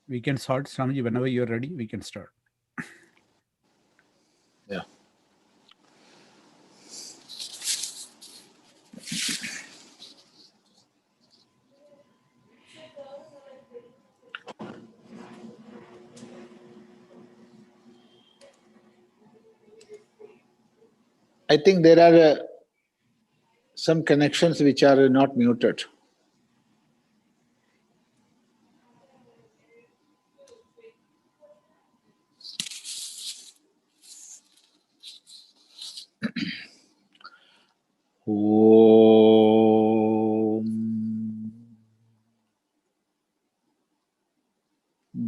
We can start, Swamiji, whenever you're ready, we can start. Yeah. I think there are some connections which are not muted. Om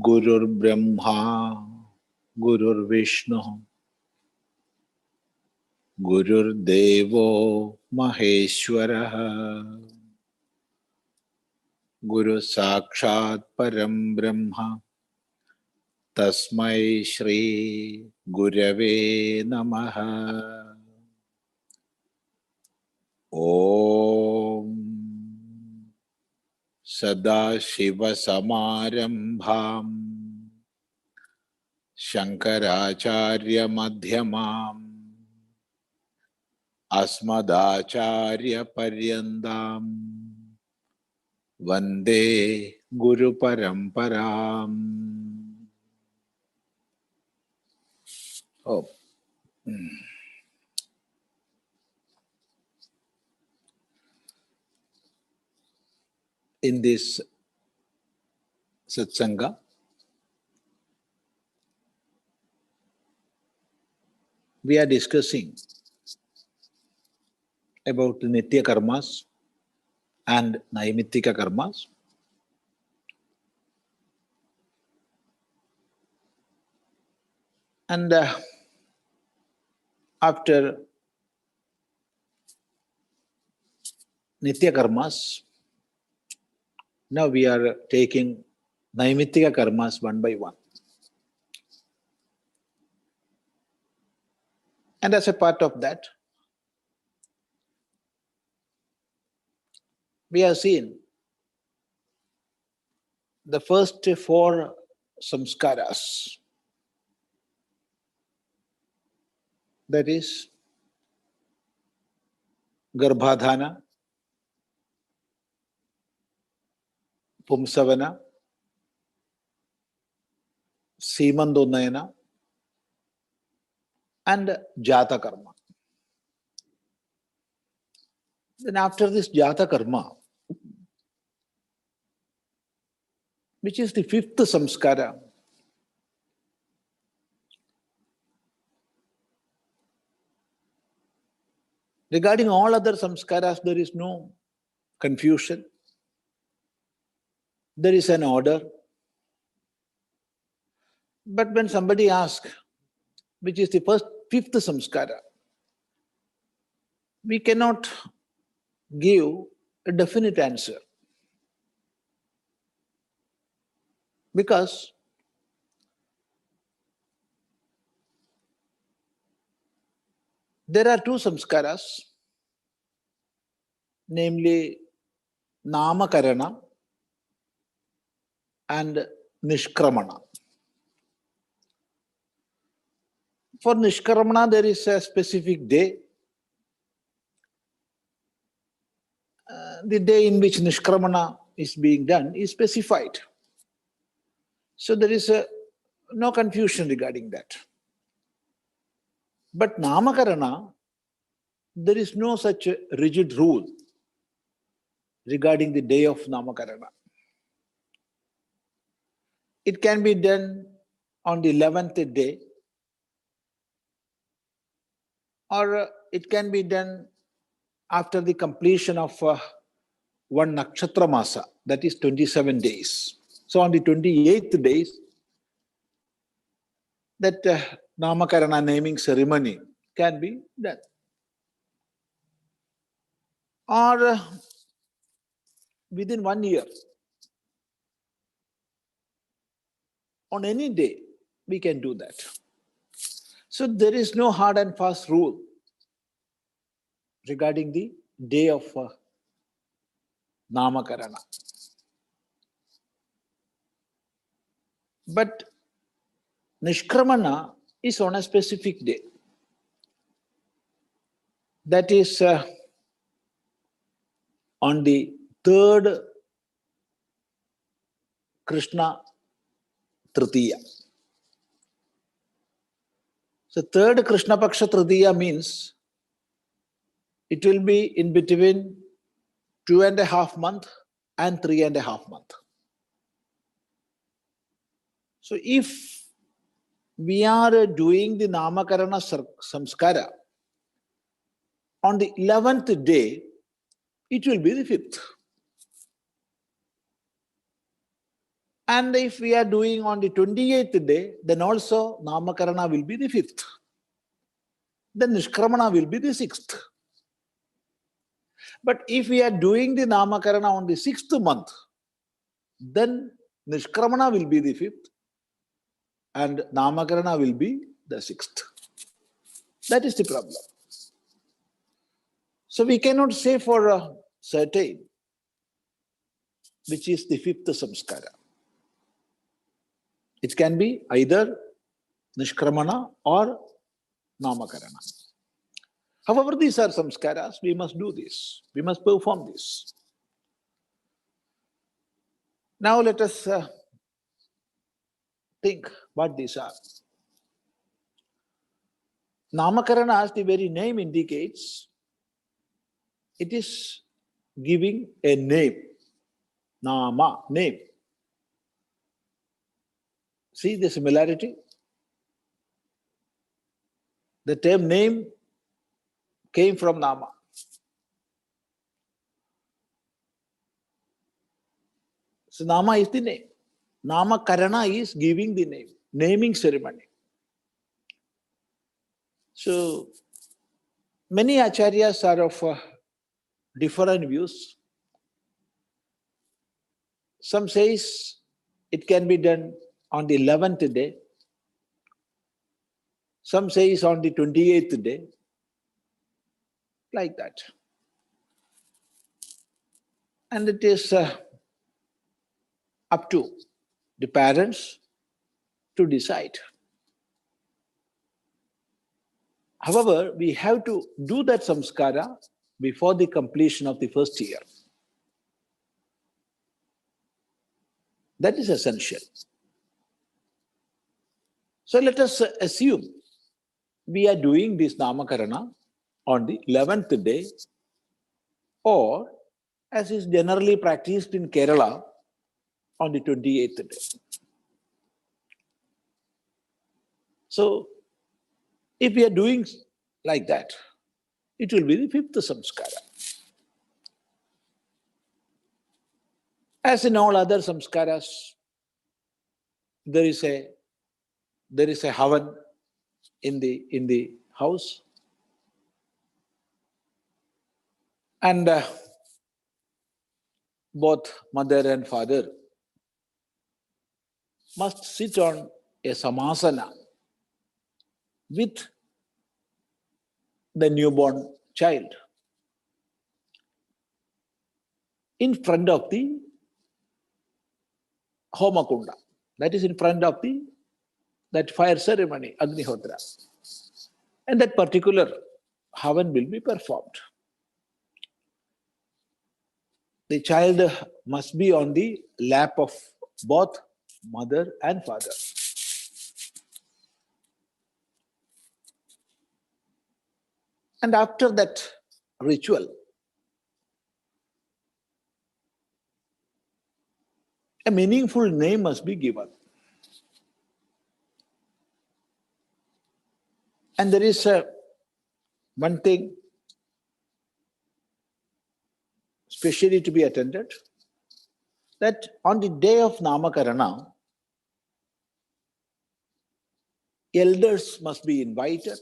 Gurur Brahma, Gurur Vishnu, Gurur Devo Maheshwaraha, Guru Sakshat Param Brahma, Tasmai Shri Gurave Namaha. Om Sadashiva Samarambham Shankaracharya Madhyamam Asmadacharya Paryandam Vande Guru Paramparam. Oh. In this satsanga, we are discussing about Nitya Karmas and Naimittika Karmas. And after Nitya Karmas, now we are taking Naimittika Karmas one by one. And as a part of that, we have seen the first 4 samskaras. That is Garbhadhana, Pumsavana, Simandonnayana, and Jata Karma. Then after this Jata Karma, which is the 5th samskara, regarding all other samskaras, there is no confusion. There is an order. But when somebody asks, which is the 5th samskara, we cannot give a definite answer. Because there are 2 samskaras, namely Namakarana and Nishkramana. For Nishkramana, there is a specific day. The day in which Nishkramana is being done is specified. So there is no confusion regarding that. But Namakarana, there is no such a rigid rule regarding the day of Namakarana. It can be done on the 11th day, or it can be done after the completion of one nakshatra masa, that is 27 days. So on the 28th days, that Namakarana naming ceremony can be done. Or within 1 year, on any day, we can do that. So there is no hard and fast rule regarding the day of Namakarana. But Nishkramana is on a specific day. That is on the third Krishna Tritiya. So third Krishna Paksha Tritiya means it will be in between 2.5 months and 3.5 months. So if we are doing the Namakarana Samskaara on the 11th day, it will be the 5th. And if we are doing on the 28th day, then also Namakarana will be the 5th. Then Nishkramana will be the 6th. But if we are doing the Namakarana on the 6th month, then Nishkramana will be the 5th and Namakarana will be the 6th. That is the problem. So we cannot say for certain which is the 5th samskara. It can be either Nishkramana or Namakarana. However, these are samskaras, we must do this. We must perform this. Now let us think what these are. Namakarana, as the very name indicates, it is giving a name. Nama, name. See the similarity? The term name came from Nama. So Nama is the name. Namakarana is giving the name, naming ceremony. So many acharyas are of different views. Some says it can be done on the 11th day. Some says on the 28th day. Like that. And it is up to the parents to decide. However, we have to do that samskara before the completion of the first year. That is essential. So let us assume we are doing this Namakarana on the 11th day, or as is generally practiced in Kerala, on the 28th day. So if we are doing like that, it will be the 5th samskara. As in all other samskaras, there is a havan in the house, and both mother and father must sit on a samasana with the newborn child in front of the Homakunda, that is in front of that fire ceremony, Agnihotra. And that particular havan will be performed. The child must be on the lap of both mother and father. And after that ritual, a meaningful name must be given. And there is one thing specially to be attended, that on the day of Namakarana, elders must be invited.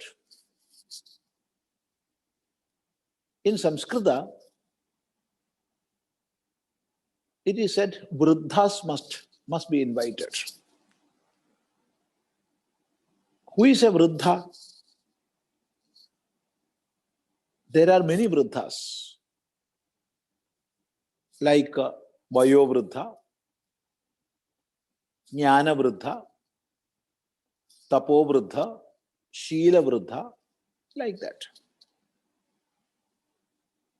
In Samskrita, it is said Vruddhas must be invited. Who is a Vruddha? There are many Vruddhas, like Vayo Vruddha, Jnana Vruddha, Tapo Vruddha, Sheela Vruddha, like that.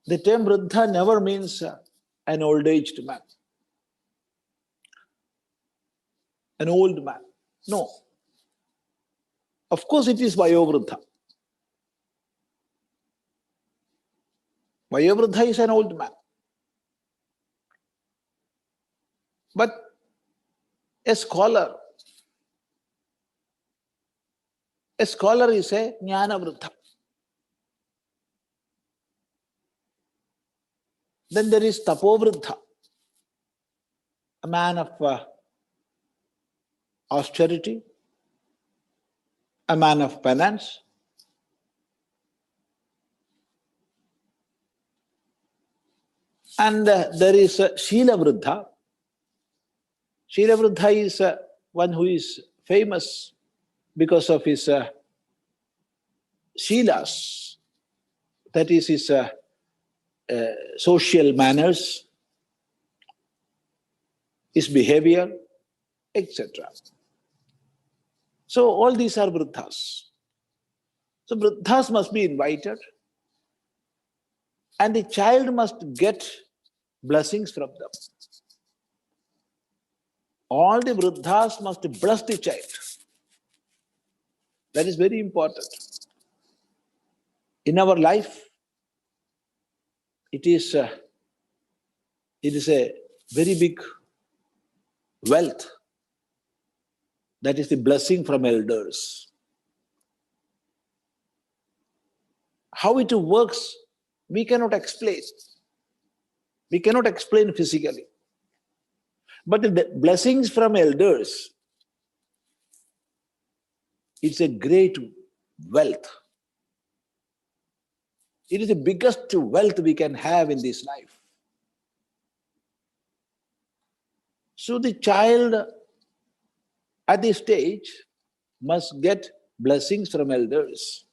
The term Vruddha never means an old-aged man, an old man. No. Of course, it is Vayovruddha. Vayovruddha is an old man. But a scholar is a Jnana Vruddha. Then there is Tapovruddha, a man of austerity, a man of penance. And there is Sheela Vruddha. Sheela Vruddha is one who is famous because of his Sheelas, that is his social manners, his behavior, etc. So all these are Vruddhas. So Vruddhas must be invited, and the child must get blessings from them. All the Vruddhas must bless the child. That is very important. In our life, it is a very big wealth. That is the blessing from elders. How it works, we cannot explain. We cannot explain physically. But the blessings from elders, it's a great wealth. It is the biggest wealth we can have in this life. So the child at this stage must get blessings from elders.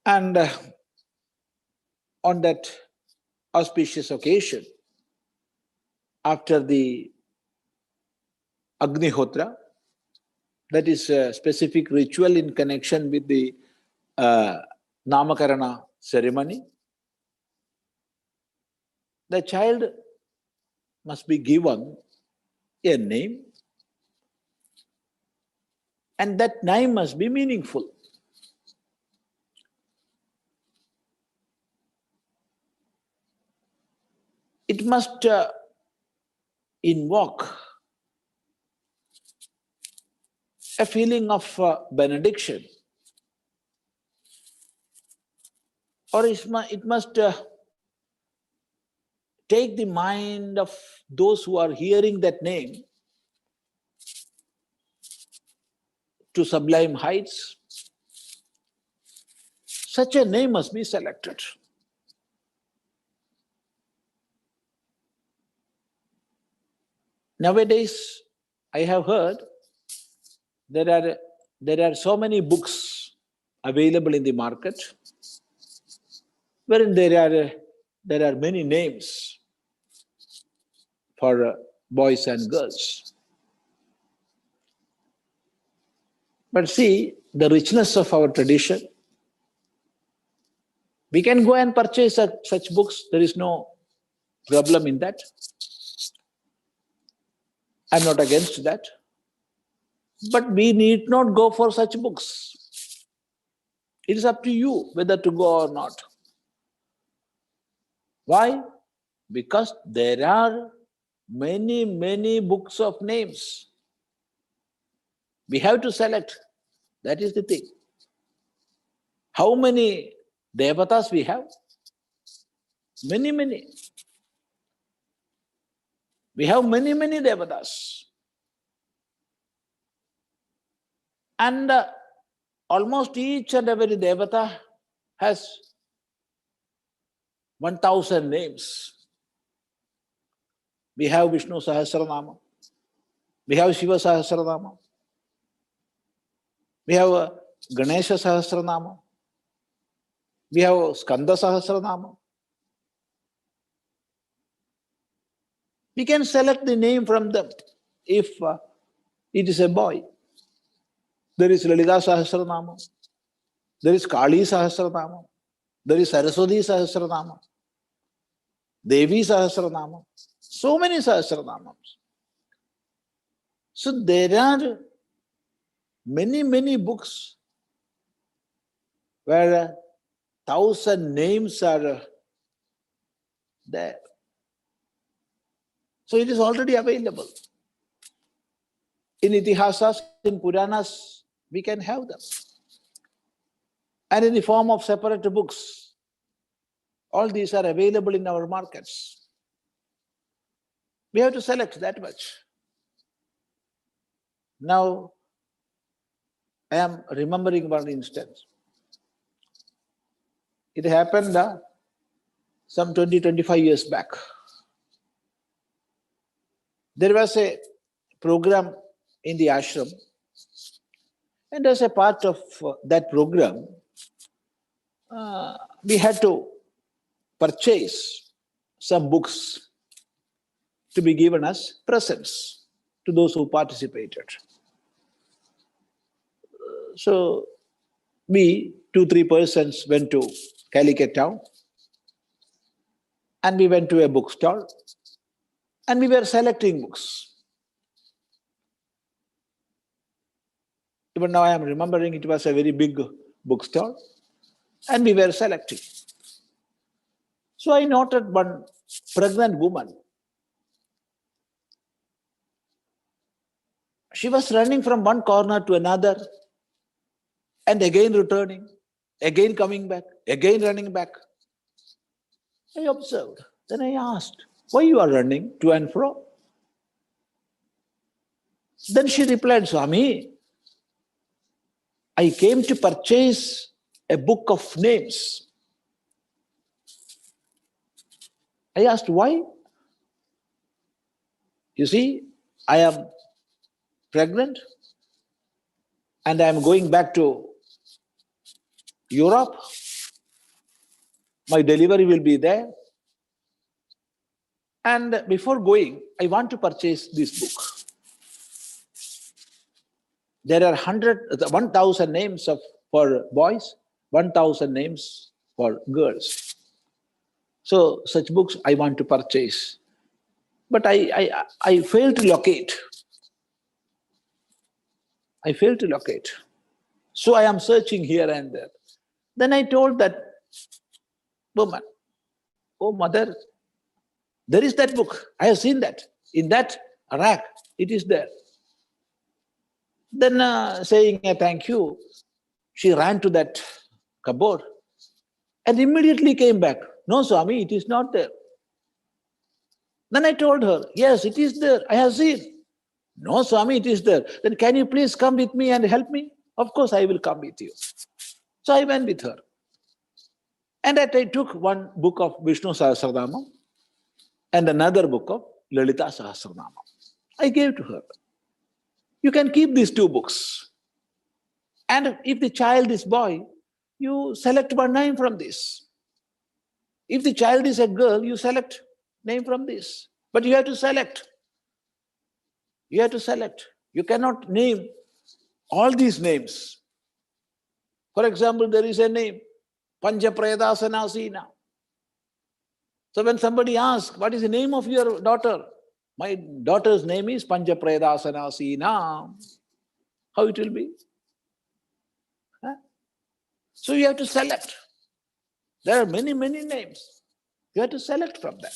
And on that auspicious occasion, after the Agnihotra, that is a specific ritual in connection with the Namakarana ceremony, the child must be given a name, and that name must be meaningful. It must invoke a feeling of benediction, or it must take the mind of those who are hearing that name to sublime heights. Such a name must be selected. Nowadays, I have heard there are so many books available in the market wherein there are many names for boys and girls. But see, the richness of our tradition, we can go and purchase such books. There is no problem in that. I'm not against that. But we need not go for such books. It is up to you whether to go or not. Why? Because there are many, many books of names. We have to select. That is the thing. How many devatas we have? Many, many. We have many, many devatas. And almost each and every devata has 1,000 names. We have Vishnu Sahasranama. We have Shiva Sahasranama. We have Ganesha Sahasranama. We have Skanda Sahasranama. We can select the name from them. If it is a boy, there is Lalita Sahasranama, there is Kali Sahasranama, there is Saraswati Sahasranama, Devi Sahasranama, so many Sahasranamams. So there are many books where 1,000 names are there. So it is already available. In Itihasas, in Puranas, we can have them. And in the form of separate books, all these are available in our markets. We have to select that much. Now, I am remembering one instance. It happened some 20-25 years back. There was a program in the ashram, and as a part of that program, we had to purchase some books to be given as presents to those who participated. So we, 2-3 persons, went to Calicut town, and we went to a bookstall, and we were selecting books. Even now I am remembering it was a very big bookstall, and we were selecting. So I noted one pregnant woman. She was running from one corner to another, and again returning, again coming back, again running back. I observed. Then I asked, why you are running to and fro? Then she replied, Swami, I came to purchase a book of names. I asked, why? You see, I am pregnant and I am going back to Europe. My delivery will be there. And before going, I want to purchase this book. There are 1,000 names for boys, 1,000 names for girls. So such books I want to purchase. But I failed to locate. I failed to locate. So I am searching here and there. Then I told that woman, oh mother, there is that book. I have seen that. In that rack, it is there. Then saying a thank you, she ran to that cupboard and immediately came back. No, Swami, it is not there. Then I told her, yes, it is there. I have seen. No, Swami, it is there. Then can you please come with me and help me? Of course, I will come with you. So I went with her. And I took one book of Vishnu Sahasranama and another book of Lalita Sahasranama. I gave to her. You can keep these 2 books. And if the child is boy, you select one name from this. If the child is a girl, you select name from this. But you have to select. You have to select. You cannot name all these names. For example, there is a name, Panchaprayadanasina. So when somebody asks, what is the name of your daughter? My daughter's name is Panchaprayadanasina. How it will be? Huh? So you have to select. There are many names. You have to select from that.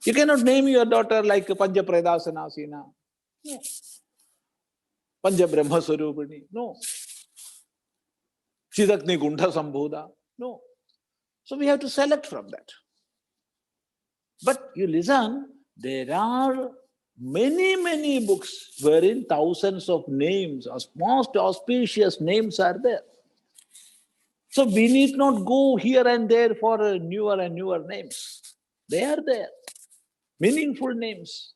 You cannot name your daughter like Panchaprayadanasina. No. Panchabrahma Swarupini. No. Chidakni Gundha Sambhuda. No. So we have to select from that. But you listen, there are many books wherein thousands of names, most auspicious names are there. So we need not go here and there for newer and newer names. They are there. Meaningful names.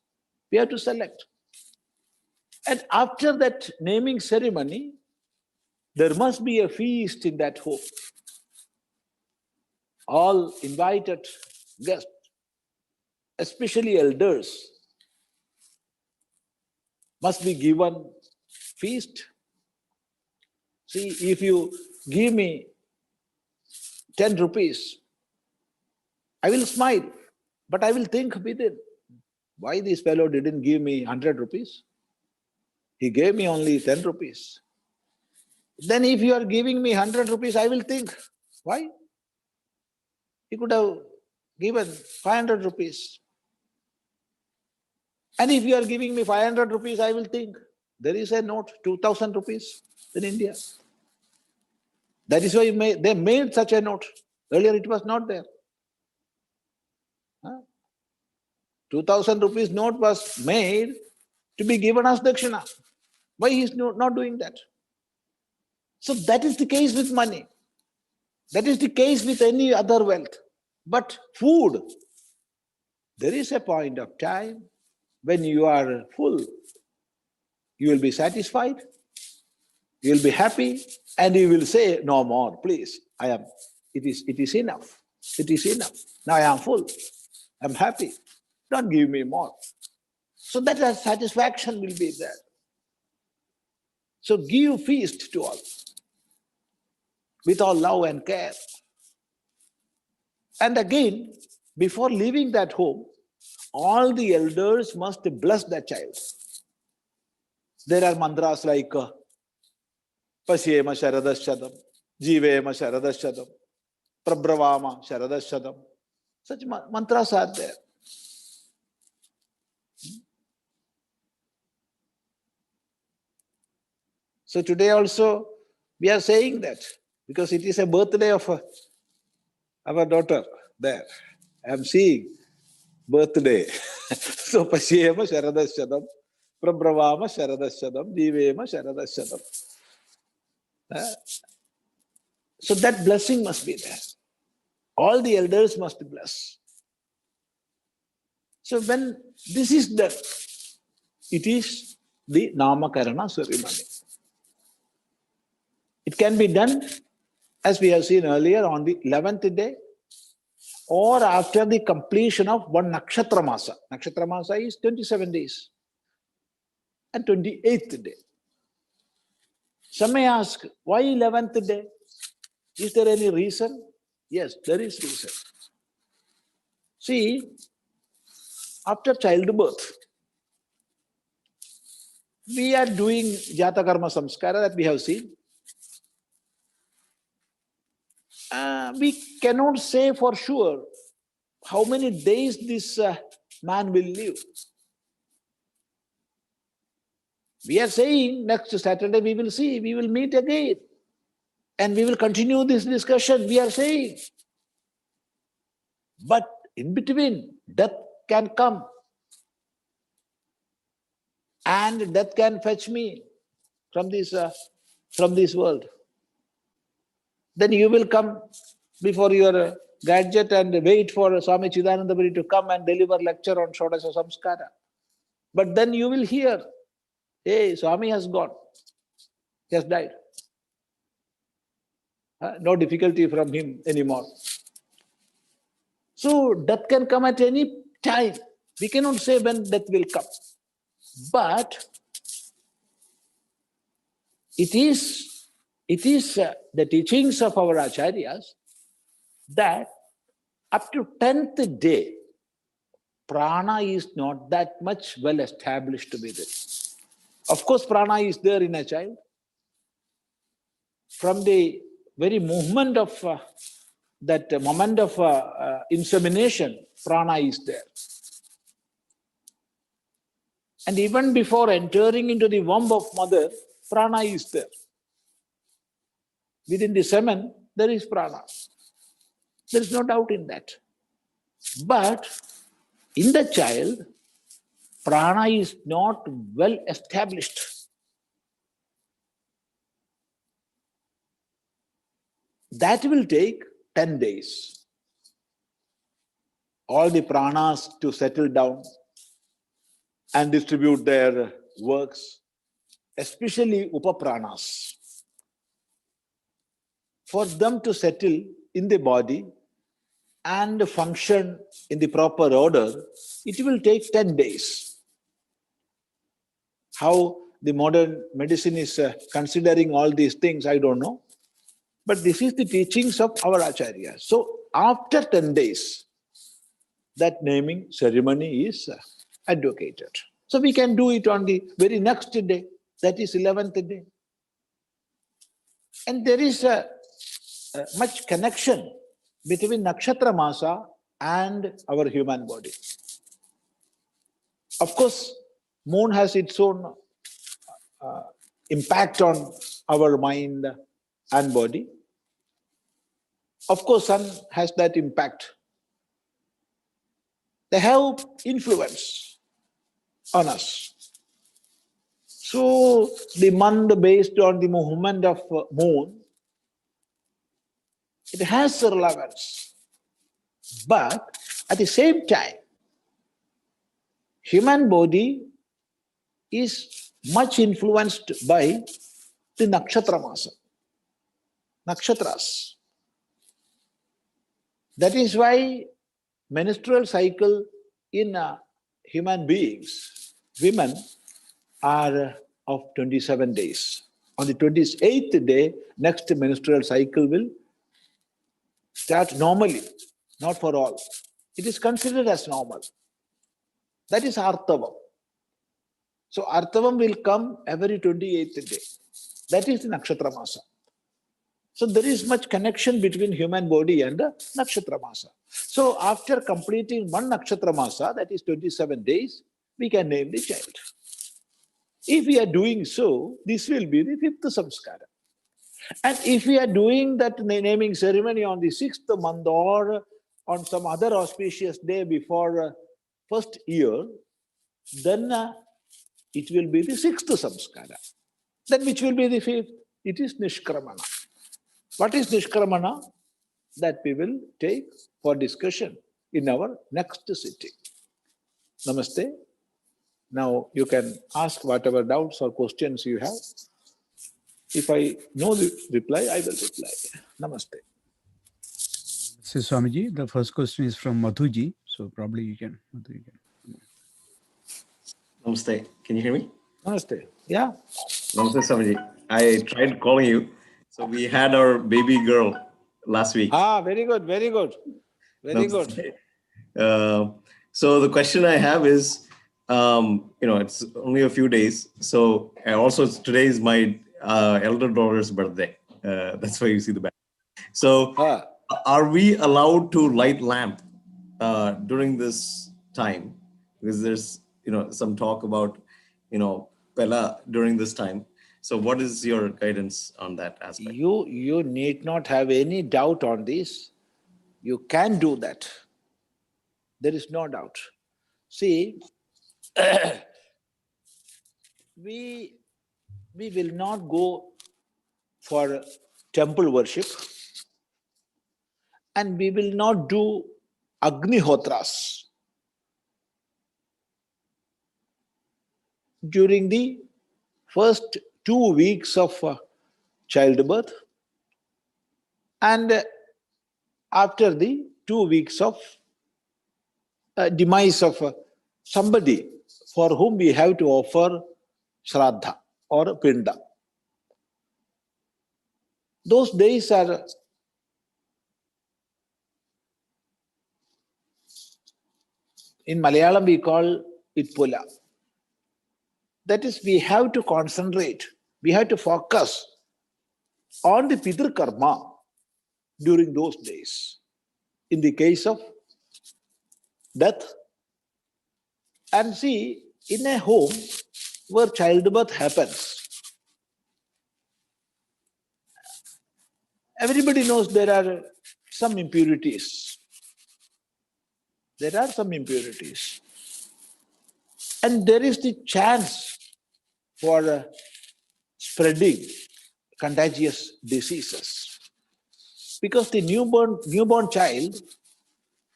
We have to select. And after that naming ceremony, there must be a feast in that home. All invited guests especially elders, must be given feast. See, if you give me 10 rupees, I will smile, but I will think within, why this fellow didn't give me 100 rupees? He gave me only 10 rupees. Then if you are giving me 100 rupees, I will think, why? He could have given 500 rupees. And if you are giving me 500 rupees, I will think, there is a note, 2000 rupees in India. That is why they made such a note. Earlier it was not there. 2000 rupees note was made to be given as dakshina. Why he is not doing that? So that is the case with money. That is the case with any other wealth. But food, there is a point of time when you are full, you will be satisfied, you will be happy, and you will say, no more, please. It is enough. It is enough. Now I am full. I'm happy. Don't give me more. So that satisfaction will be there. So give feast to all with all love and care. And again, before leaving that home, all the elders must bless that child. There are mantras like Pasyema Sharadashadam, Jivema Sharadashadam, Prabhavama Sharadashadam. Such mantras are there. So today also we are saying that because it is a birthday of our daughter there. I am seeing birthday. So Pasyema Sharadashadam, Prabhavama Sharadashadam, Jivema Sharadashadam. So that blessing must be there. All the elders must bless. So when this is done, it is the Namakarana ceremony. It can be done, as we have seen earlier, on the 11th day or after the completion of one Nakshatra Masa. Nakshatra Masa is 27 days and 28th day. Some may ask, why 11th day? Is there any reason? Yes, there is reason. See, after childbirth, we are doing Jata Karma Samskaara that we have seen. We cannot say for sure how many days this man will live. We are saying next Saturday we will see, we will meet again. And we will continue this discussion, we are saying. But in between, death can come. And death can fetch me from this world. Then you will come before your gadget and wait for Swami Chidananda to come and deliver lecture on Sodasa Samskaara. But then you will hear, hey, Swami has gone. He has died. No difficulty from him anymore. So death can come at any time. We cannot say when death will come. But it is the teachings of our acharyas that up to 10th day, prana is not that much well established with it. Of course, prana is there in a child. From the very movement of that moment of insemination, prana is there. And even before entering into the womb of mother, prana is there. Within the semen, there is prana. There is no doubt in that. But in the child, prana is not well established. That will take 10 days. All the pranas to settle down and distribute their works, especially upapranas. For them to settle in the body and function in the proper order, it will take 10 days. How the modern medicine is considering all these things, I don't know. But this is the teachings of our Acharya. So after 10 days, that naming ceremony is advocated. So we can do it on the very next day, that is 11th day. And there is much connection between Nakshatra Masa and our human body. Of course, moon has its own impact on our mind and body. Of course, sun has that impact. They have influence on us. So the month based on the movement of moon, it has relevance. But at the same time, human body is much influenced by the nakshatra masa, nakshatras. That is why menstrual cycle in human beings, women, are of 27 days. On the 28th day, next menstrual cycle will start normally, not for all. It is considered as normal. That is Artavam. So Artavam will come every 28th day. That is the Nakshatra Masa. So there is much connection between human body and the Nakshatra Masa. So after completing one Nakshatra Masa, that is 27 days, we can name the child. If we are doing so, this will be the fifth Samskaara. And if we are doing that naming ceremony on the 6th month or on some other auspicious day before first year, then it will be the 6th Samskaara. Then which will be the 5th? It is Nishkramana. What is Nishkramana? That we will take for discussion in our next sitting. Namaste. Now you can ask whatever doubts or questions you have. If I know the reply, I will reply. Namaste. So Swamiji, the first question is from Madhuji. So probably you can. Namaste. Can you hear me? Namaste. Yeah. Namaste, Swamiji. I tried calling you. So we had our baby girl last week. Ah, very good, very good. Very Namaste. good. So the question I have is, it's only a few days. So also today is my elder daughter's birthday. That's why you see the back. So are we allowed to light lamp during this time? Because there's, some talk about, Pella during this time. So what is your guidance on that aspect? You need not have any doubt on this. You can do that. There is no doubt. See, we will not go for temple worship and we will not do Agnihotras during the first 2 weeks of childbirth and after the 2 weeks of demise of somebody for whom we have to offer Shraddha or Pinda. Those days are in Malayalam we call it Pula. That is, we have to concentrate, we have to focus on the Pitar Karma during those days. In the case of death, and see, in a home where childbirth happens, everybody knows there are some impurities. There are some impurities. And there is the chance for spreading contagious diseases. Because the newborn child,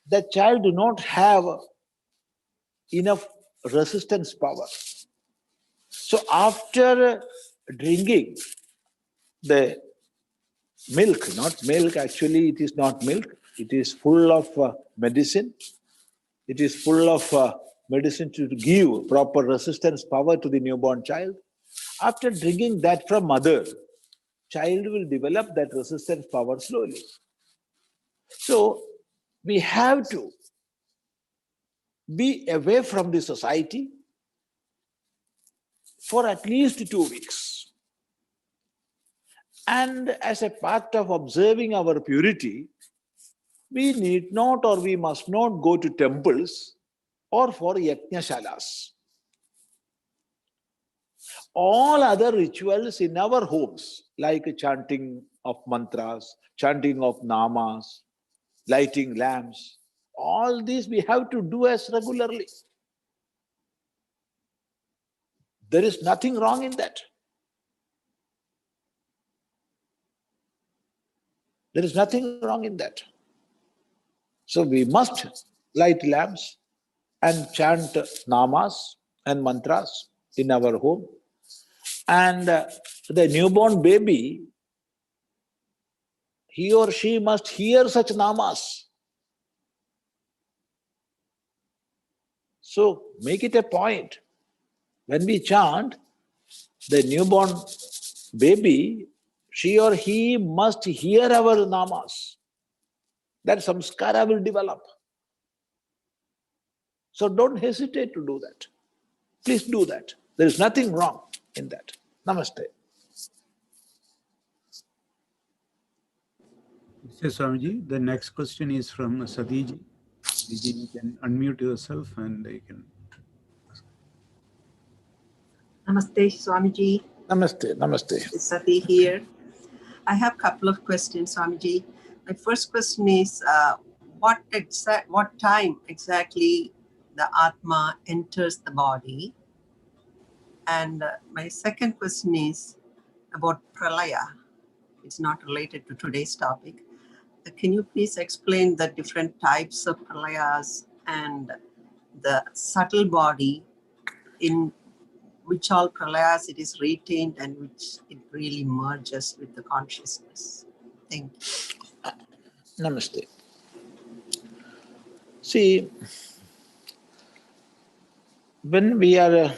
that child do not have enough resistance power. So after drinking the milk, not milk, actually it is not milk, It is full of medicine. It is full of medicine to give proper resistance power to the newborn child. After drinking that from mother, child will develop that resistance power slowly. So we have to be away from the society for at least 2 weeks. And as a part of observing our purity, we need not or we must not go to temples or for yajna-shalas. All other rituals in our homes, like chanting of mantras, chanting of namas, lighting lamps, all these we have to do as regularly. There is nothing wrong in that. There is nothing wrong in that. So we must light lamps and chant namas and mantras in our home. And the newborn baby, he or she must hear such namas. So make it a point. When we chant, the newborn baby, she or he must hear our namas. That samskara will develop. So don't hesitate to do that. Please do that. There is nothing wrong in that. Namaste. Yes, Swamiji. The next question is from Sadiji. Sadiji, you can unmute yourself and you can ask. Namaste, Swamiji. Namaste. Namaste. It's Sati here. I have a couple of questions, Swamiji. My first question is, what time exactly the Atma enters the body? And my second question is about Pralaya. It's not related to today's topic. Can you please explain the different types of Pralayas and the subtle body, in which all pralayas it is retained and which it really merges with the consciousness? Thank you. Namaste. See, when we are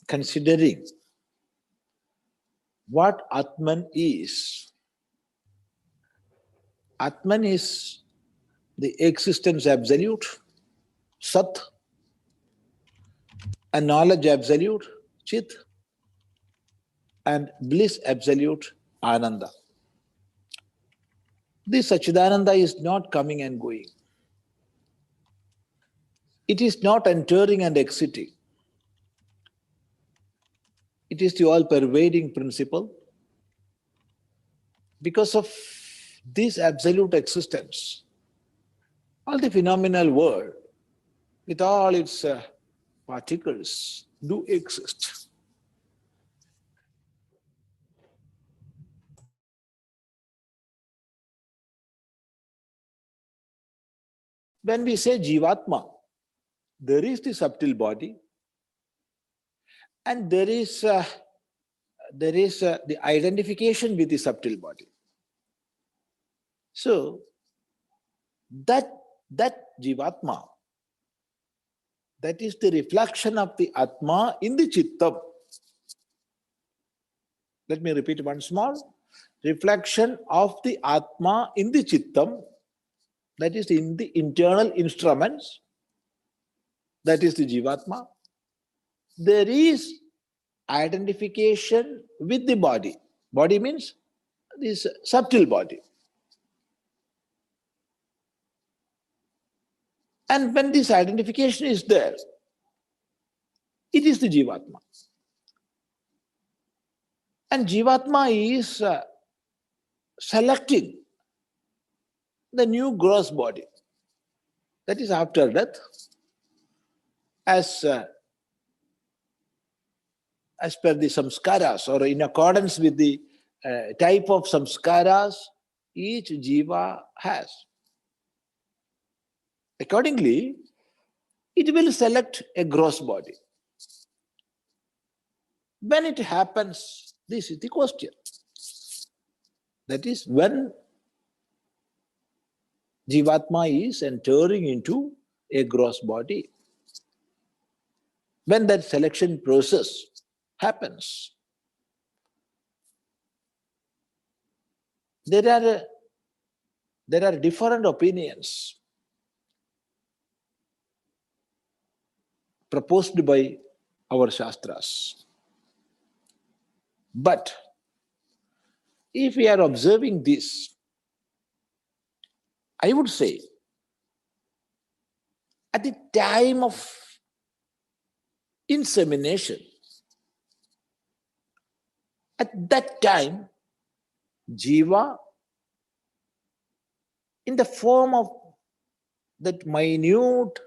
considering what Atman is the existence absolute, Sat, and knowledge absolute, Chit, and bliss absolute, Ananda. This Chidananda is not coming and going. It is not entering and exiting. It is the all-pervading principle. Because of this absolute existence, all the phenomenal world, with all its particles, do exist. When we say Jivatma, there is the subtle body, and there is the identification with the subtle body. So that Jivatma, that is the reflection of the Atma in the Chittam. Let me repeat once more. Reflection of the Atma in the Chittam, that is in the internal instruments, that is the Jivatma. There is identification with the body. Body means this subtle body. And when this identification is there, it is the Jivatma. And Jivatma is selecting the new gross body. That is after death, as per the samskaras, or in accordance with the type of samskaras each jiva has. Accordingly, it will select a gross body. When it happens, this is the question. That is when Jivatma is entering into a gross body. When that selection process happens, there are different opinions proposed by our Shastras. But if we are observing this, I would say, at the time of insemination, at that time, Jiva, in the form of that minute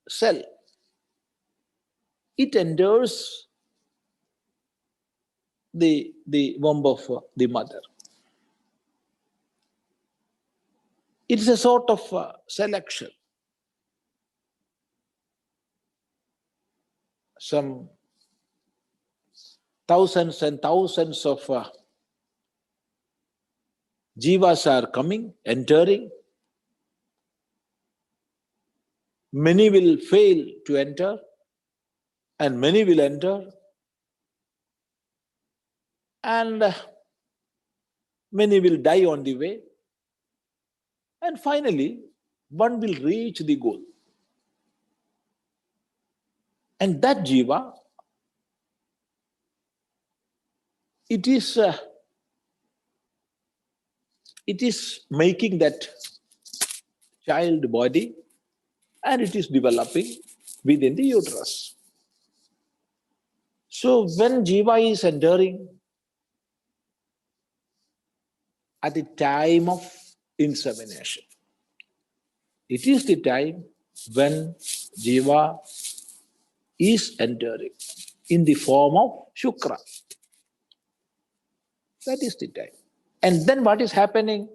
cell, it enters the womb of the mother. It's a sort of selection. Some thousands and thousands of jivas are coming, entering. Many will fail to enter, and many will enter, and many will die on the way. And finally, one will reach the goal. And that jiva, it is making that child body, and it is developing within the uterus. So when jiva is entering at the time of insemination, it is the time when jiva is entering in the form of shukra. That is the time. And then what is happening?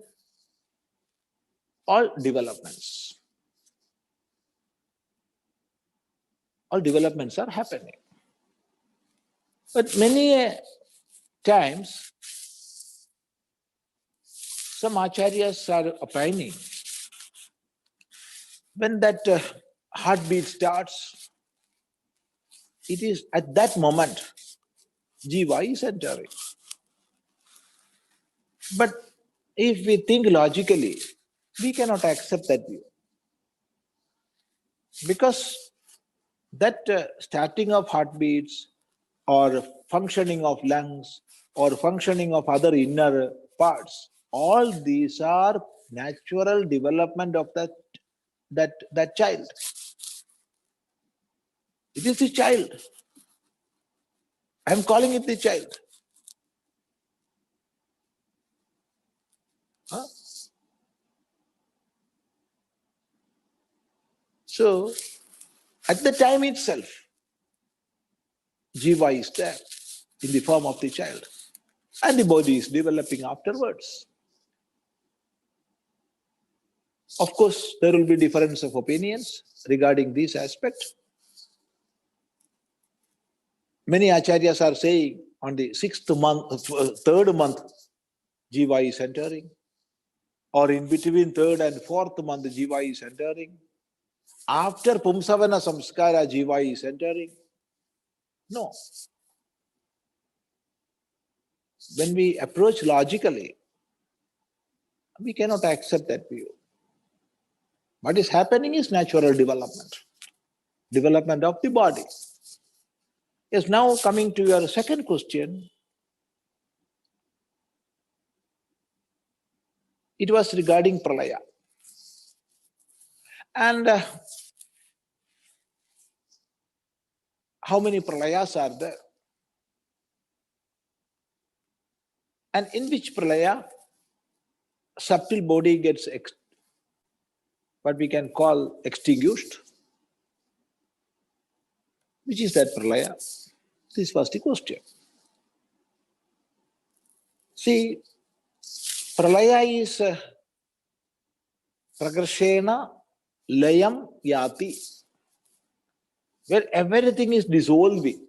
All developments are happening. But many times, some acharyas are opining, when that heartbeat starts, it is at that moment jiva is entering. But if we think logically, we cannot accept that view. Because that starting of heartbeats or functioning of lungs or functioning of other inner parts, all these are natural development of that child. It is the child. I am calling it the child. Huh? So, at the time itself, jiva is there in the form of the child, and the body is developing afterwards. Of course, there will be difference of opinions regarding this aspect. Many acharyas are saying on the third month, jiva is entering, or in between third and fourth month, jiva is entering. After Pumsavana Samskaara, jiva is entering. No. When we approach logically, we cannot accept that view. What is happening is natural development of the body. Yes, now coming to your second question, it was regarding pralaya. And how many pralayas are there? And in which pralaya, subtle body gets what we can call extinguished? Which is that pralaya? This was the question. See, pralaya is prakarshena layam yati, where everything is dissolving.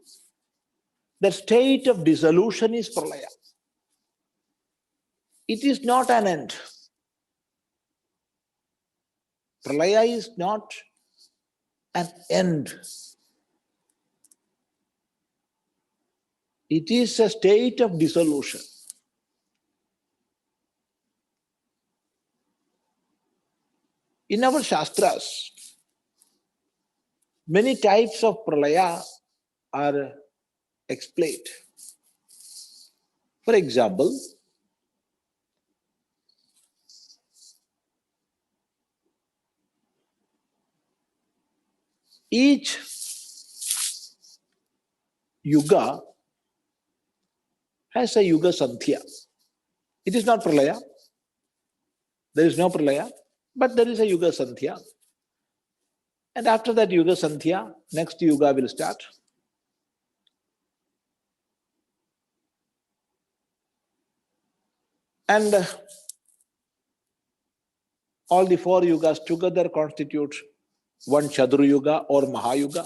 The state of dissolution is pralaya. It is not an end. Pralaya is not an end. It is a state of dissolution. In our Shastras, many types of pralaya are explained. For example, each yuga has a yuga santhya. It is not pralaya. There is no pralaya, but there is a yuga santhya. And after that yuga santhya, next yuga will start. And all the four yugas together constitute one Chadru Yuga or Mahayuga.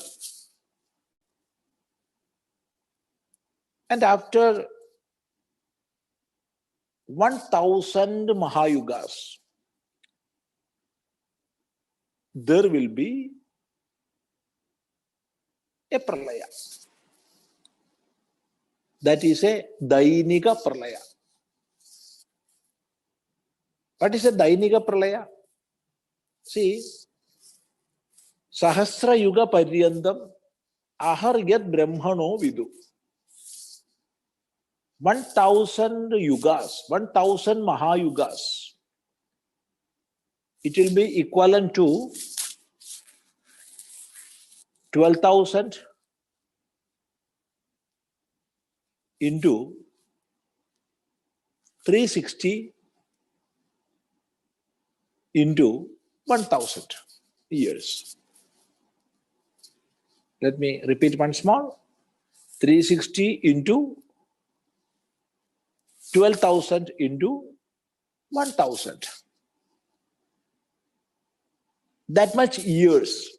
And after 1000 Mahayugas, there will be a pralaya. That is a Dainika pralaya. What is a Dainika pralaya? See, Sahasra Yuga Paryandam Ahar Yad Brahmano Vidu. 1000 yugas, 1000 Mahayugas. It will be equivalent to 12,000 into 360 into 1000 years. Let me repeat once more. 360 into 12,000 into 1,000. That much years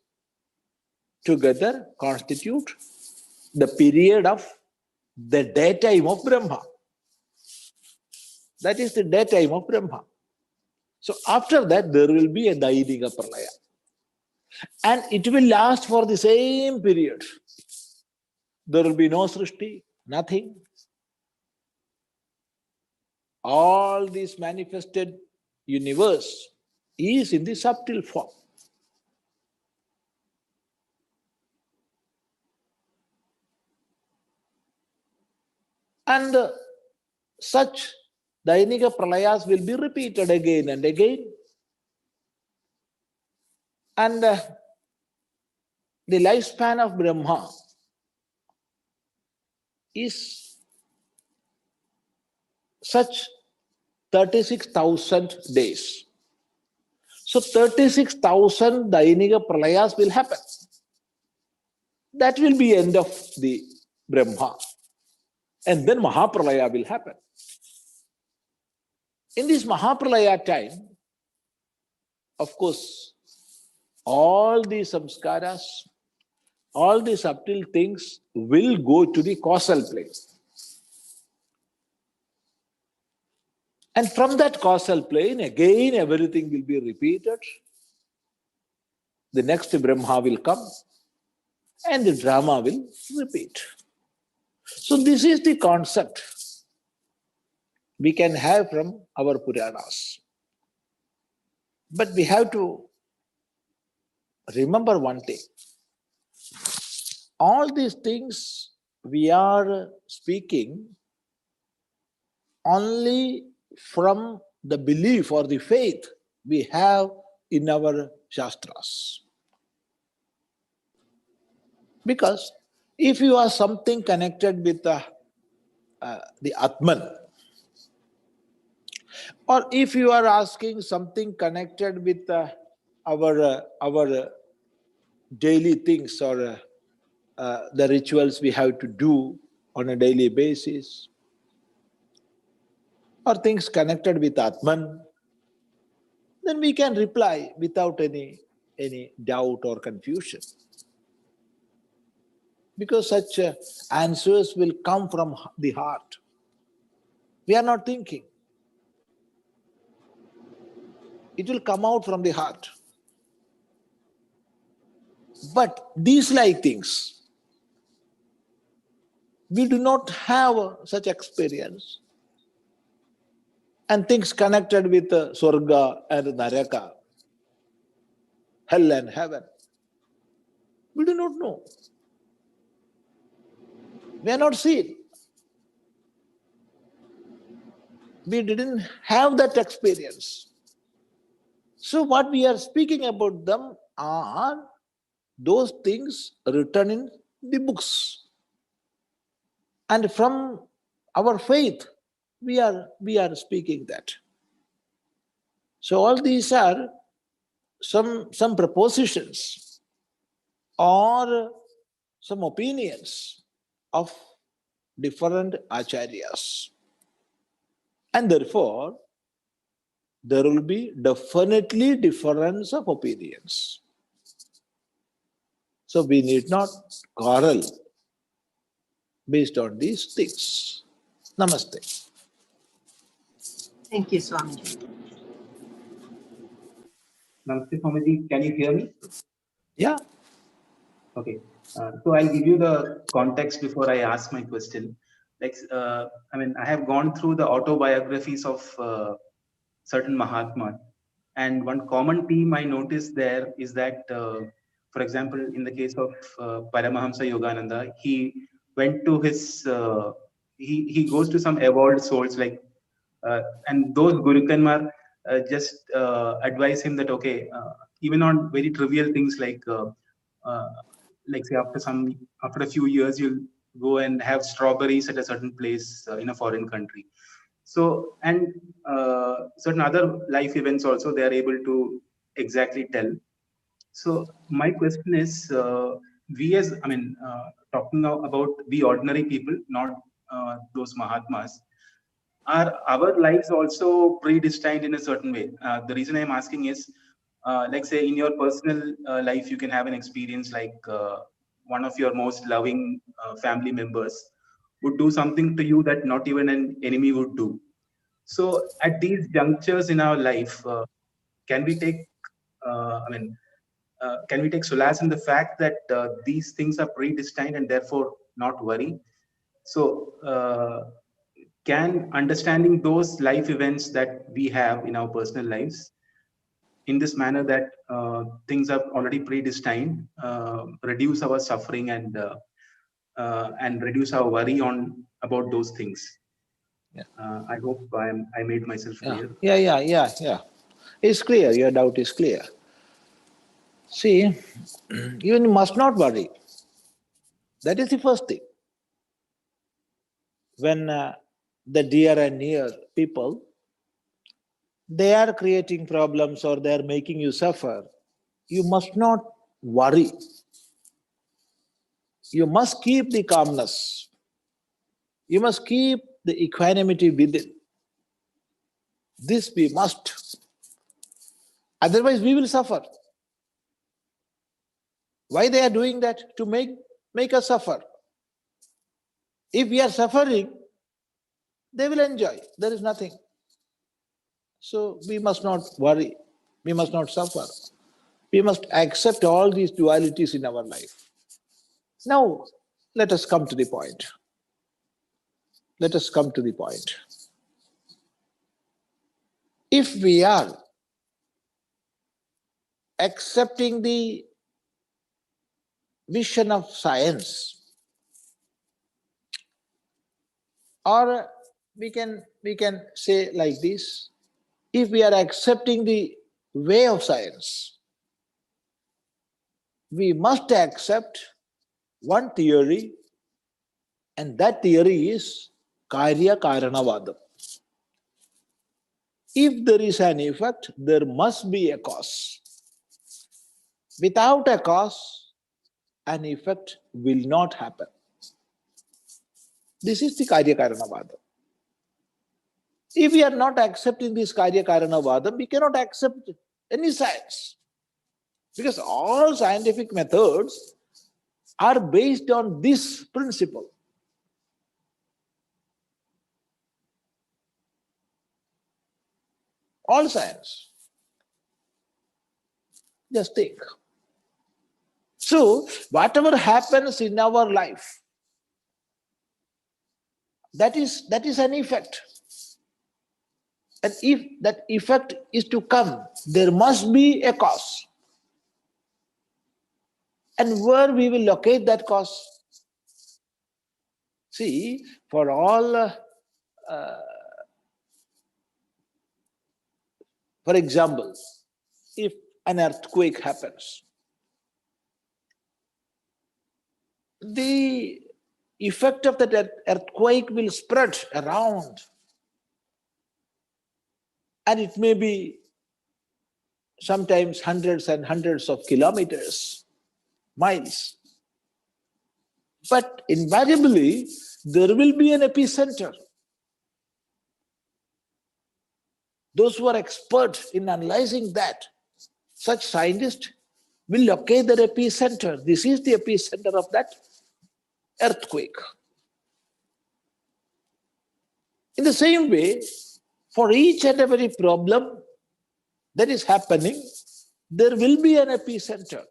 together constitute the period of the daytime of Brahma. That is the daytime of Brahma. So after that, there will be a Dainika Pralaya. And it will last for the same period. There will be no Srishti, nothing. All this manifested universe is in the subtle form. And such Dainika Pralayas will be repeated again and again. And the lifespan of Brahma is such 36,000 days. So 36,000 Dainika Pralayas will happen. That will be end of the Brahma. And then Mahapralaya will happen. In this Mahapralaya time, of course, all these samskaras, all the subtle things will go to the causal plane. And from that causal plane, again everything will be repeated. The next Brahma will come and the drama will repeat. So this is the concept we can have from our Puranas. But we have to remember one thing. All these things we are speaking only from the belief or the faith we have in our Shastras. Because if you are something connected with the Atman, or if you are asking something connected with our daily things or the rituals we have to do on a daily basis, or things connected with Atman, then we can reply without any doubt or confusion. because such answers will come from the heart. We are not thinking. It will come out from the heart. But these like things, we do not have such experience. And things connected with Swarga and Naraka, hell and heaven, we do not know. We are not seen. We didn't have that experience. So what we are speaking about them are those things written in the books. And from our faith, we are speaking that. So all these are some propositions or some opinions of different acharyas. And therefore, there will be definitely difference of opinions. So we need not quarrel based on these things. Namaste. Thank you, Swamiji. Namaste, Swamiji. Can you hear me? Yeah. Okay. So I'll give you the context before I ask my question. Like, I have gone through the autobiographies of certain Mahatmas, and one common theme I noticed there is that, for example, in the case of Paramahamsa Yogananda, he went to his, he goes to some evolved souls, like, and those Gurukanmar advise him that, okay, even on very trivial things like say after a few years, you'll go and have strawberries at a certain place in a foreign country. So, and certain other life events also they are able to exactly tell. So my question is, we as, talking about we ordinary people, not those Mahatmas, are our lives also predestined in a certain way? The reason I'm asking is, like say in your personal life, you can have an experience like one of your most loving family members would do something to you that not even an enemy would do. So at these junctures in our life, can we take, can we take solace in the fact that these things are predestined and therefore not worry? So can understanding those life events that we have in our personal lives in this manner that things are already predestined, reduce our suffering and reduce our worry on about those things? Yeah. I hope I made myself clear. Yeah. It's clear. Your doubt is clear. See, you must not worry. That is the first thing. When the dear and near people, they are creating problems or they are making you suffer, you must not worry. You must keep the calmness. You must keep the equanimity within. This we must. Otherwise, we will suffer. Why they are doing that? To make us suffer. If we are suffering, they will enjoy. There is nothing. So we must not worry. We must not suffer. We must accept all these dualities in our life. Now, let us come to the point. Let us come to the point. If we are accepting the vision of science, or we can say like this, if we are accepting the way of science, we must accept one theory, and that theory is Karya Karanavadam. If there is an effect, there must be a cause. Without a cause, an effect will not happen. This is the Karya Karanavadam. If we are not accepting this Karya Karanavadam, we cannot accept any science. Because all scientific methods are based on this principle. All science. Just take. So, whatever happens in our life, that is an effect. And if that effect is to come, there must be a cause. And where we will locate that cause? See, for all, for example, if an earthquake happens, the effect of that earthquake will spread around. And it may be sometimes hundreds and hundreds of kilometers, miles. But invariably, there will be an epicenter. Those who are expert in analyzing that, such scientists will locate the epicenter. This is the epicenter of that earthquake. In the same way, for each and every problem that is happening, there will be an epicenter.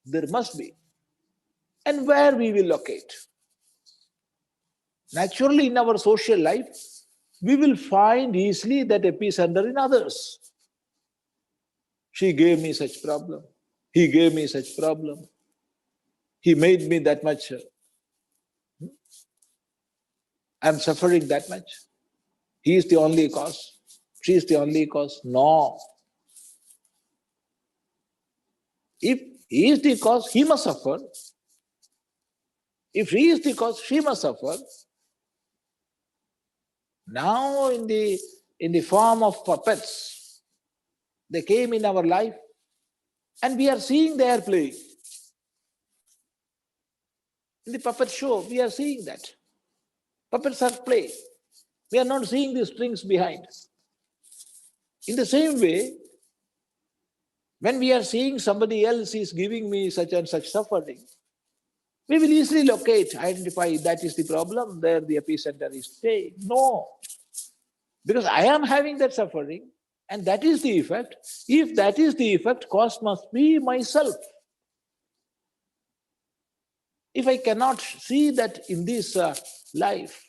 There must be. And where we will locate? Naturally, in our social life, we will find easily that epicenter in others. She gave me such problem. He gave me such problem. He made me that much. I'm suffering that much. He is the only cause. She is the only cause. No. If he is the cause, he must suffer. If he is the cause, she must suffer. Now in the form of puppets, they came in our life and we are seeing they are playing. In the puppet show, we are seeing that. Puppets are playing. We are not seeing the strings behind. In the same way, when we are seeing somebody else is giving me such and such suffering, we will easily locate, identify that is the problem, there the epicenter is staying. No. Because I am having that suffering and that is the effect. If that is the effect, cause must be myself. If I cannot see that in this life,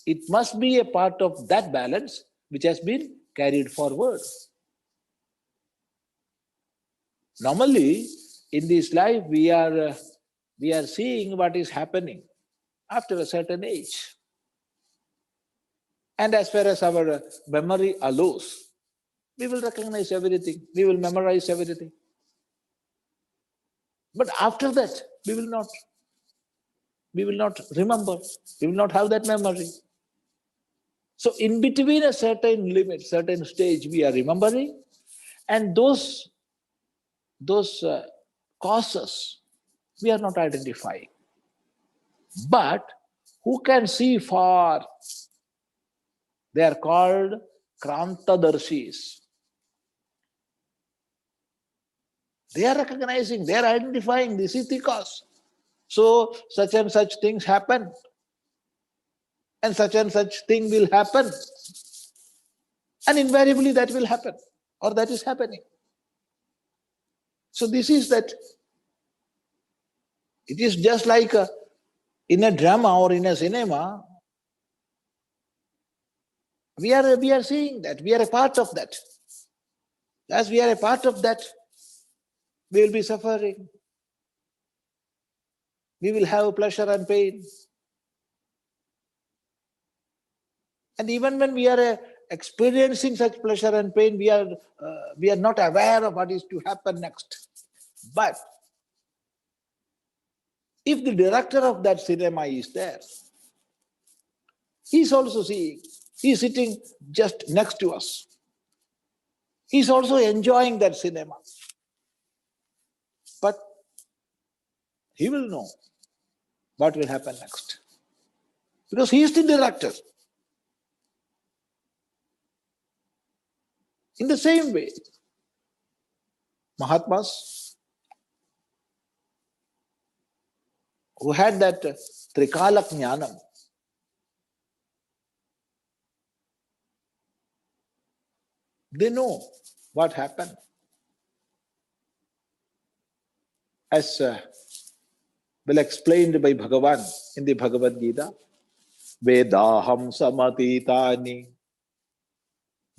it must be a part of that balance which has been carried forward. Normally, in this life, we are seeing what is happening after a certain age. And as far as our memory allows, we will recognize everything. We will memorize everything. But after that, we will not remember. We will not have that memory. So in between a certain limit, certain stage, we are remembering, and those causes we are not identifying. But who can see far? They are called Krantadarshis. They are recognizing, they are identifying this is the cause. So such and such things happen. And such thing will happen. And invariably that will happen. Or that is happening. So this is that. It is just like in a drama or in a cinema, we are seeing that. We are a part of that. As we are a part of that, we will be suffering. We will have pleasure and pain. And even when we are experiencing such pleasure and pain, we are not aware of what is to happen next. But if the director of that cinema is there, he is also seeing. He is sitting just next to us. He is also enjoying that cinema. But he will know what will happen next. Because he is the director. In the same way, Mahatmas, who had that Trikala Jnanam, they know what happened. As well explained by Bhagavan in the Bhagavad Gita, Vedaham samatitani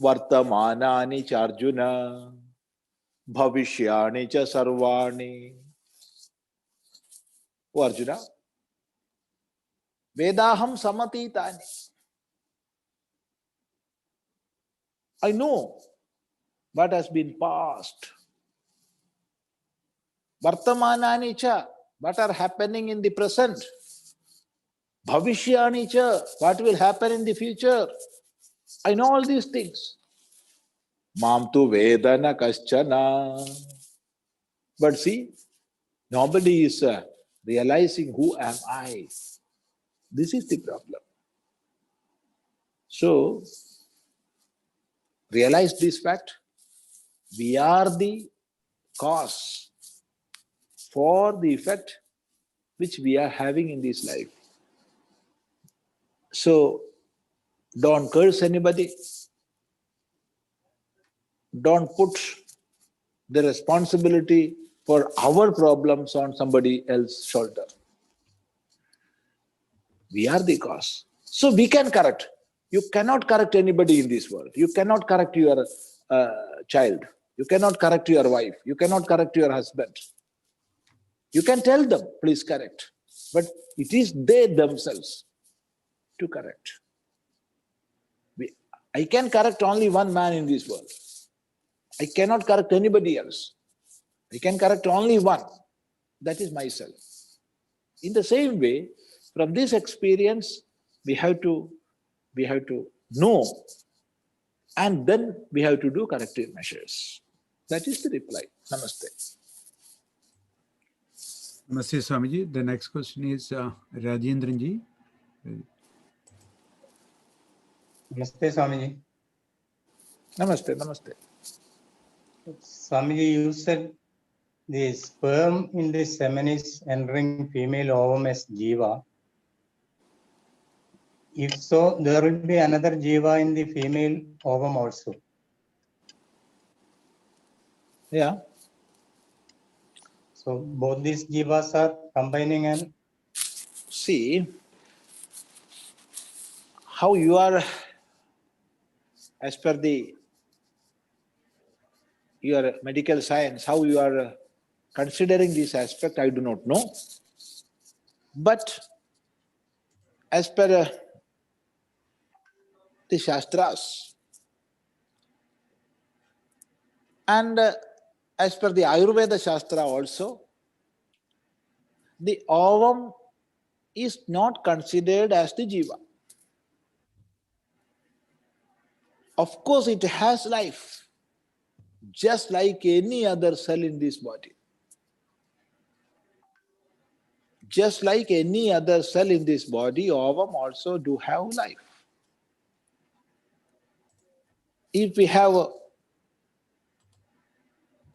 vartamanani charjuna bhavishyani cha sarvani. O Arjuna, Vedaham samatitani. I know what has been past. Vartamanani cha, what are happening in the present. Bhavishyani cha, what will happen in the future. I know all these things. Mam tu vedana kaschana. But see, nobody is realizing who am I. This is the problem. So, realize this fact. We are the cause for the effect which we are having in this life. So, don't curse anybody. Don't put the responsibility for our problems on somebody else's shoulder. We are the cause. So we can correct. You cannot correct anybody in this world. You cannot correct your child. You cannot correct your wife. You cannot correct your husband. You can tell them, please correct. But it is they themselves to correct. I can correct only one man in this world. I cannot correct anybody else. I can correct only one. That is myself. In the same way, from this experience, we have to know, and then we have to do corrective measures. That is the reply. Namaste. Namaste, Swamiji. The next question is Rajendranji. Namaste, Swamiji. Namaste, namaste. Swamiji, you said the sperm in the semen is entering female ovum as jiva. If so, there will be another jiva in the female ovum also. Yeah. So both these jivas are combining and See how you are, as per your medical science, how you are considering this aspect, I do not know. But as per the Shastras and as per the Ayurveda Shastra also, the ovum is not considered as the jiva. Of course, it has life, just like any other cell in this body. Just like any other cell in this body, ovum also do have life. If we have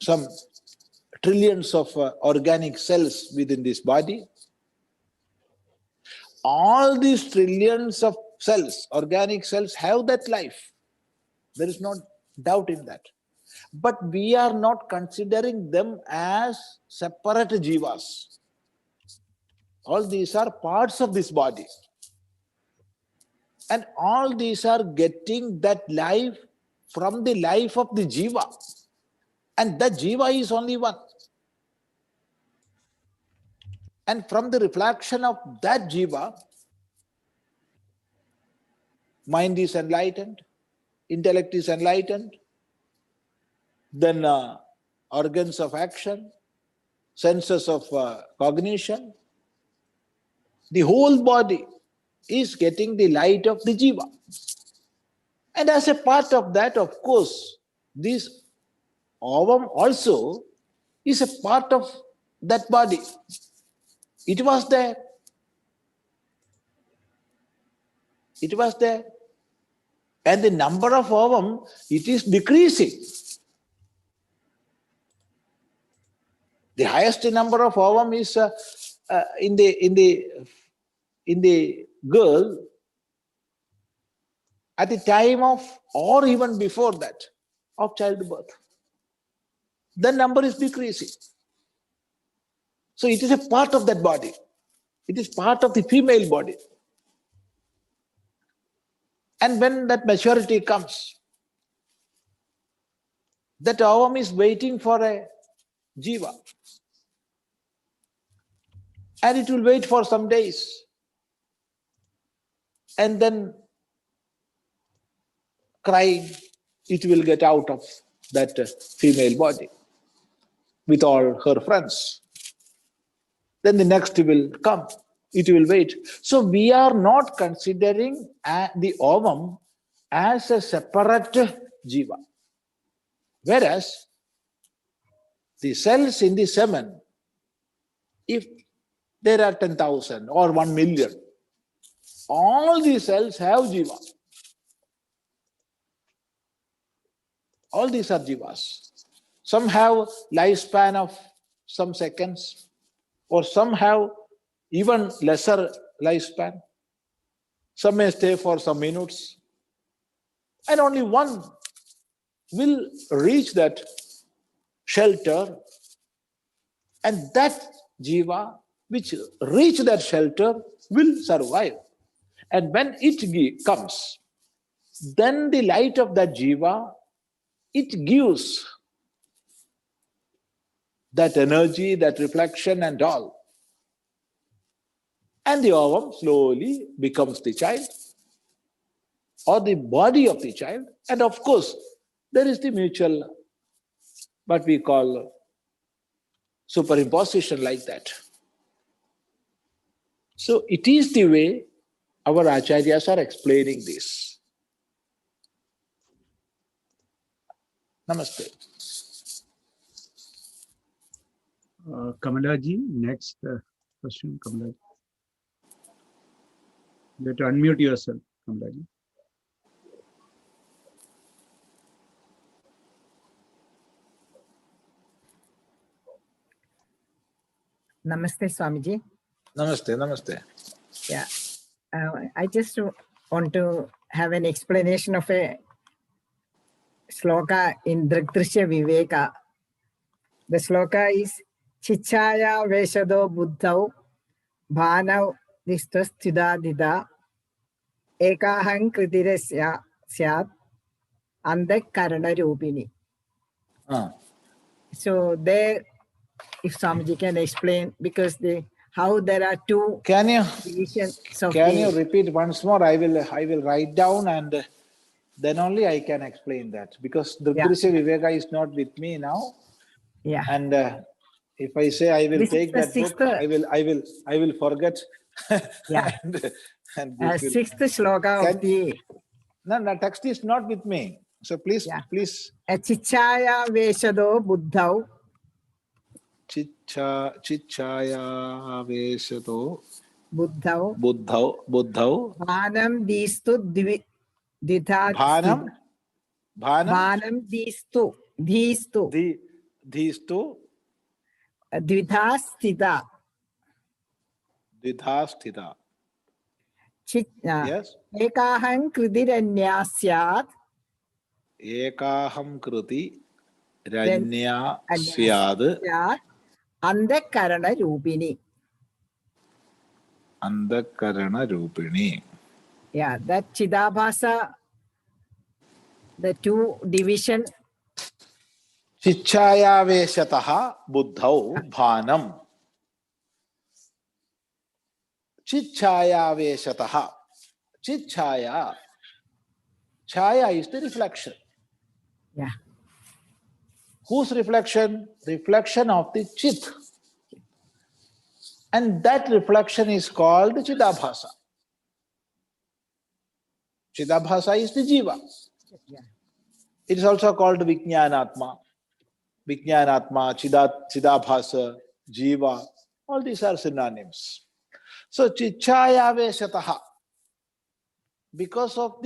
some trillions of organic cells within this body, all these trillions of cells, organic cells, have that life. There is no doubt in that. But we are not considering them as separate jivas. All these are parts of this body. And all these are getting that life from the life of the jiva. And that jiva is only one. And from the reflection of that jiva, mind is enlightened, intellect is enlightened, then organs of action, senses of cognition, the whole body is getting the light of the jiva. And as a part of that, of course, this ovum also is a part of that body. It was there. It was there. And the number of ovum, it is decreasing. The highest number of ovum is in the girl, at the time of, or even before that, of childbirth, the number is decreasing. So it is a part of that body. It is part of the female body. And when that maturity comes, that ovum is waiting for a jiva. And it will wait for some days. And then crying, it will get out of that female body with all her friends. Then the next will come. It will wait. So we are not considering the ovum as a separate jiva. Whereas the cells in the semen, if there are 10,000 or 1 million, all the cells have jiva. All these are jivas. Some have lifespan of some seconds, or some have even lesser lifespan. Some may stay for some minutes. And only one will reach that shelter, and that jiva which reach that shelter will survive. And when it comes, then the light of that jiva, it gives that energy, that reflection and all. And the ovum slowly becomes the child or the body of the child. And of course, there is the mutual, what we call superimposition like that. So it is the way our acharyas are explaining this. Namaste. Kamalaji, next question, Kamalaji. You have to unmute yourself, Kamalaji. Namaste, Swamiji. Namaste, namaste. Yeah, I just want to have an explanation of a sloka in Drigdrishya Viveka. The sloka is Chichaya Veshado Buddhau Bhanav Distasthidadida Ekahang Kritiresya Syat Andakarana Rupini. So there, if Swamiji can explain, because how there are two divisions of Can you repeat once more? I will write down, and then only I can explain that, because Drigdrishya Viveka is not with me now. Yeah. And if I say I will This take that book, I will forget. Yeah. and sixth sloka of the. No, text is not with me. So please. Chichaya Veshado Buddhau. Chichaya Veshado Buddhau. Bhanam Distu Didhat. Bhanam Distu. Dhistu. Dvidhastita. Yes. Ekaham Kridiranya Syat. Ekaham Kriti Ranya Syad Andakarana Rupini. Andakarana Rupini. Yeah, that Chidabhasa, the two division. Chichaya Veshataha Buddhau Bhanam. Chichaya Veshataha. Chichaya. Chaya is the reflection. Yeah. Whose reflection? Reflection of the Chit. And that reflection is called Chidabhasa. Chidabhasa is the Jiva. Yeah. It is also called Vijnanatma. Vijnanatma, Chidabhasa, Jiva. All these are synonyms. So Chichaya Veshataha. Because of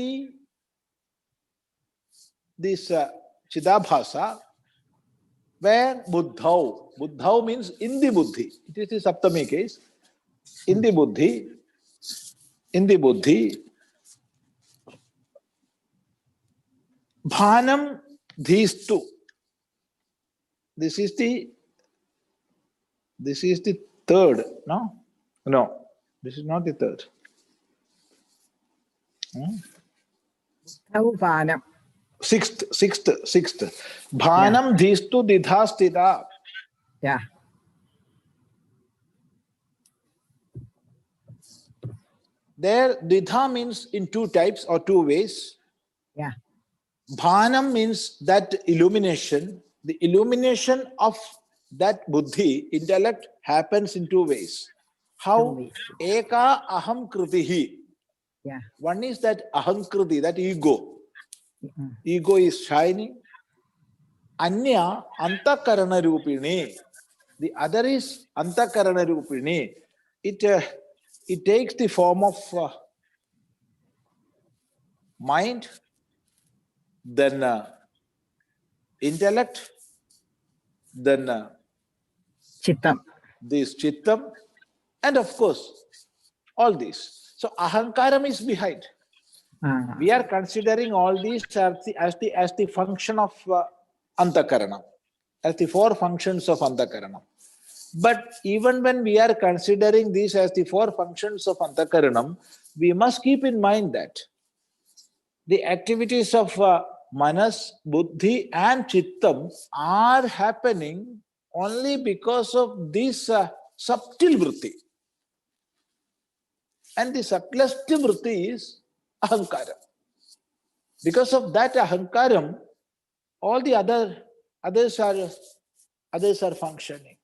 this Chidabhasa, where Buddhau means in the Buddhi. It is the Saptami case. in the buddhi, bhanam, these two. This is the third, no? No, this is not the third. Bhanam. Sixth. Bhanam, these two, didhastita. Yeah. There, didha means in two types or two ways. Yeah. Bhanam means that illumination. The illumination of that buddhi, intellect, happens in two ways. How? Eka aham kritihi. Yeah. One is that aham kriti, that ego. Mm-hmm. Ego is shining. Anya antakarana rupini. The other is antakarana rupini. It takes the form of mind, then intellect, then Chittam. this chittam, and of course, all these. So ahankaram is behind. We are considering all these as the function of antakarana, as the four functions of antakarana. But even when we are considering these as the four functions of antakaranam, we must keep in mind that the activities of manas, buddhi and chittam are happening only because of this subtle vritti. And the subtlest vritti is ahankara. Because of that ahankaram, all the others are functioning.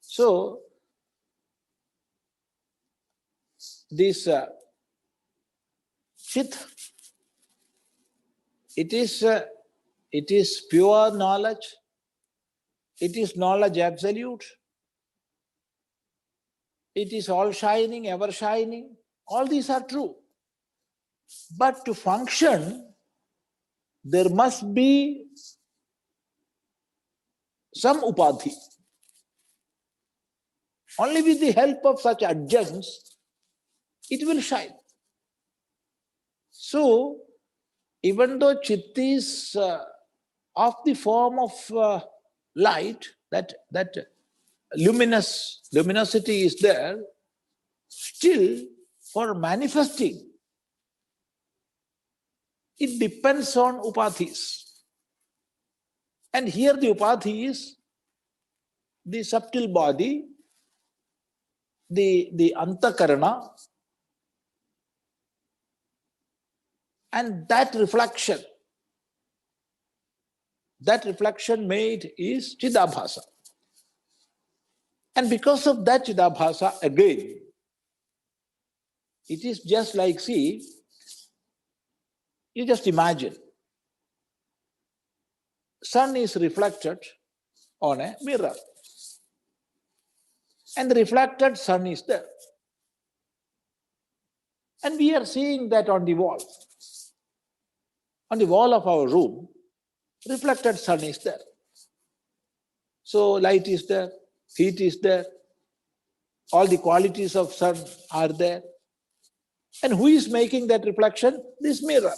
So this chit, it is pure knowledge. It is knowledge absolute. It is all shining, ever shining. All these are true. But to function, there must be some upadhi. Only with the help of such adjuncts, it will shine. So, even though chit is of the form of light, that luminosity is there, still for manifesting, it depends on upadhis. And here the upadhi is the subtle body, the antakarana, and that reflection made is Chidabhasa. And because of that Chidabhasa, again, it is just like, see, you just imagine, sun is reflected on a mirror. And the reflected sun is there. And we are seeing that on the wall. On the wall of our room, reflected sun is there. So light is there, heat is there, all the qualities of sun are there. And who is making that reflection? This mirror.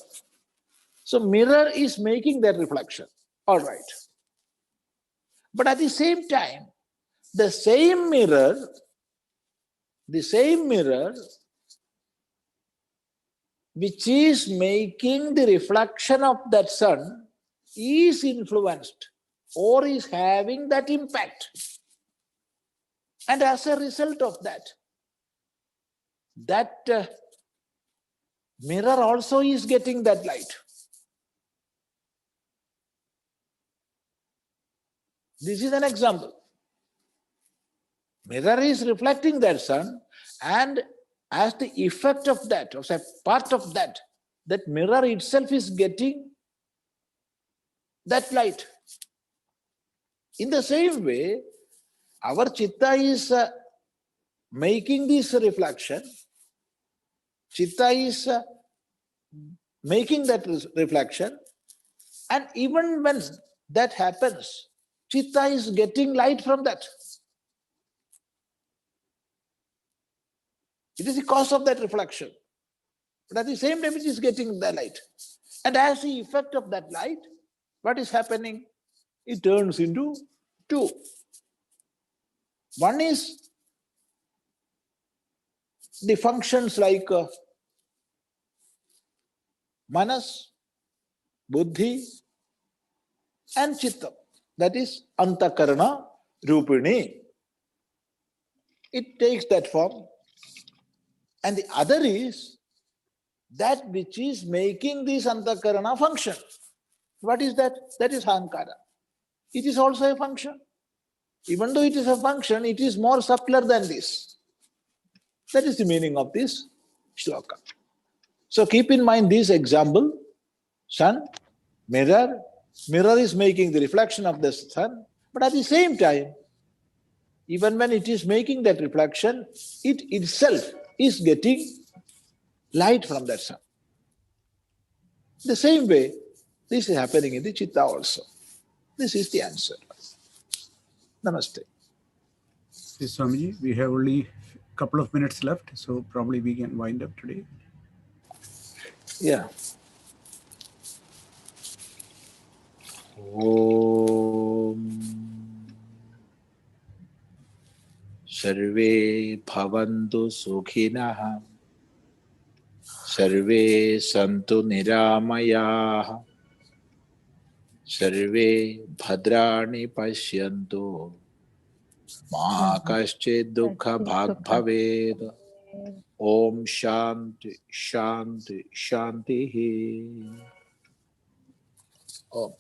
So mirror is making that reflection. All right. But at the same time, the same mirror which is making the reflection of that sun is influenced or is having that impact. And as a result of that mirror also is getting that light. This is an example. Mirror is reflecting that sun, and as the effect of that, or say part of that mirror itself is getting that light. In the same way, our chitta is making this reflection. Chitta is making that reflection, and even when that happens, chitta is getting light from that. It is the cause of that reflection. But at the same time, it is getting the light. And as the effect of that light, what is happening? It turns into two. One is the functions like manas, buddhi, and chitta. That is antakarana rupini. It takes that form. And the other is that which is making this antakarana function. What is that? That is hankara. It is also a function. Even though it is a function, it is more subtler than this. That is the meaning of this shloka. So keep in mind this example, sun, mirror. Mirror is making the reflection of the sun, but at the same time, even when it is making that reflection, it itself is getting light from that sun. The same way, this is happening in the chitta also. This is the answer. Namaste. Hey, Swamiji, we have only a couple of minutes left, so probably we can wind up today. Yeah. Om Sarve Bhavantu Sukhinah Sarve Santu Niramayah Sarve Bhadrani Pashyantu Ma Kaschid Dukha Bhag Bhaved. Om Shanti Shanti Shanti. Om.